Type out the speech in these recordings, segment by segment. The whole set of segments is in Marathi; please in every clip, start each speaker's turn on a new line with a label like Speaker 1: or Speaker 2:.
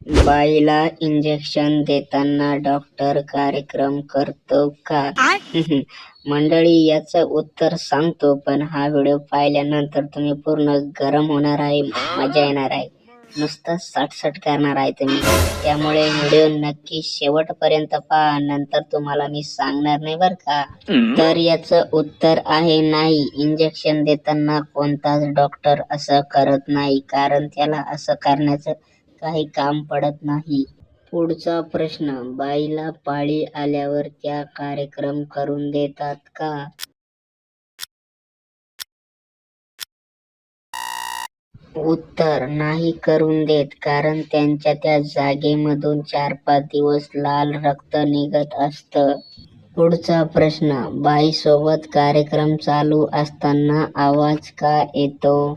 Speaker 1: बाईला इंजेक्शन देताना डॉक्टर कार्यक्रम करतो का? मंडळी, याचं उत्तर सांगतो, पण हा व्हिडिओ पाहिल्यानंतर तुम्ही पूर्ण गरम होणार आहे, मजा येणार आहे, नुसतं सटसट करणार आहे तुम्ही. त्यामुळे व्हिडिओ नक्की शेवटपर्यंत पहा, नंतर तुम्हाला मी सांगणार नाही बर का. तर याचं उत्तर आहे नाही. इंजेक्शन देताना कोणताच डॉक्टर असं करत नाही, कारण त्याला असं करण्याचं काही काम पडत नाही. पुढचा प्रश्न, बाईला पाळी आल्यावर त्या कार्यक्रम करून देतात का? उत्तर, नाही करून देत, कारण त्यांच्या त्या जागेमधून 4-5 दिवस लाल रक्त निघत असतं. पुढचा प्रश्न, बाईसोबत कार्यक्रम चालू असताना आवाज का येतो?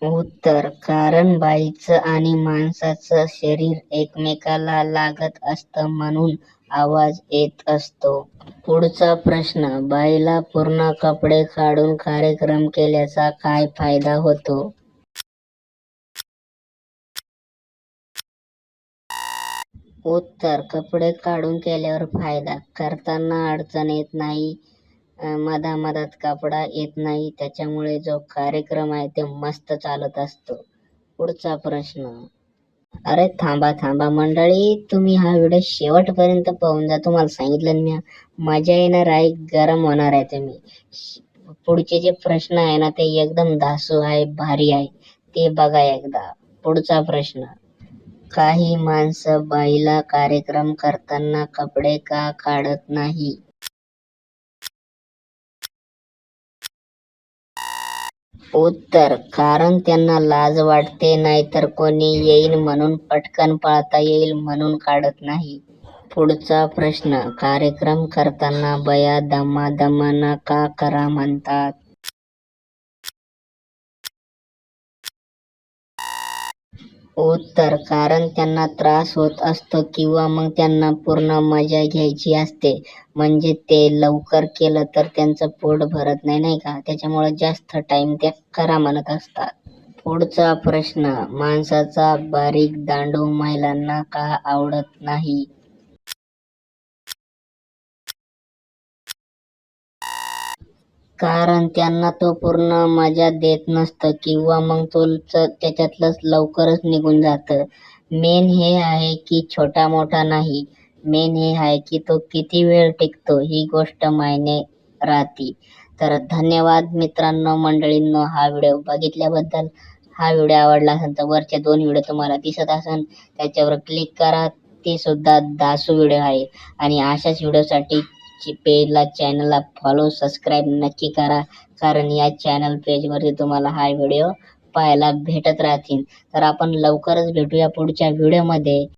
Speaker 1: उत्तर, कारण बाईचं आणि माणसाचं शरीर एकमेकाला लागत असतं, म्हणून आवाज येत असतो. पुढचा प्रश्न, बाईला पूर्ण कपडे काढून कार्यक्रम केल्याचा काय फायदा होतो? उत्तर, कपडे काढून केल्यावर फायदा, करताना अडचण येत नाही, मधामधात कपडा येत नाही, त्याच्यामुळे जो कार्यक्रम आहे ते मस्त चालत असतो. पुढचा प्रश्न, अरे थांबा मंडळी, तुम्ही हा व्हिडिओ शेवटपर्यंत पाहून जा. तुम्हाला सांगितलं मी, मजा येणार आहे, गरम होणार आहे तुम्ही. पुढचे जे प्रश्न आहे ना ते एकदम धासू आहे, भारी आहे, ते बघा एकदा. पुढचा प्रश्न, काही माणसं बाईला कार्यक्रम करताना कपडे का काढत नाही? उत्तर, कारण त्यांना लाज वाटते, नाहीतर कोणी येईल म्हणून, पटकन पळता येईल म्हणून काढत नाही. पुढचा प्रश्न, कार्यक्रम करताना बया दमादमानं का करा म्हणतात? उत्तर, कारण त्यांना त्रास होत असतो, किंवा मग त्यांना पूर्ण मजा घ्यायची असते, म्हणजे ते लवकर केलं तर त्यांचं पोट भरत नाही, नाही का, त्याच्यामुळे जास्त टाइम ते करा म्हणत असतात. पुढचा प्रश्न, माणसाचा बारीक दांडू महिलांना का आवडत नाही? कारण त्यांना तो पूर्ण मजा देत नसतं, किंवा मग तो त्याच्यातलंच लवकरच निघून जातं. मेन हे आहे की छोटा मोठा नाही, मेन हे आहे की तो किती वेळ टिकतो, ही गोष्ट मायने राहती. तर धन्यवाद मित्रांनो, मंडळींनो, हा व्हिडिओ बघितल्याबद्दल. हा व्हिडिओ आवडला असेल तर वरचे 2 व्हिडिओ तुम्हाला दिसत असेल त्याच्यावर क्लिक करा, ते सुद्धा दासू व्हिडिओ आहे. आणि अशाच व्हिडिओसाठी पेजला, चॅनलला फॉलो, सबस्क्राईब नक्की करा, कारण या चॅनल पेजवरती तुम्हाला हा व्हिडिओ पाहायला भेटत राहतील. तर आपण लवकरच भेटूया पुढच्या व्हिडिओमध्ये.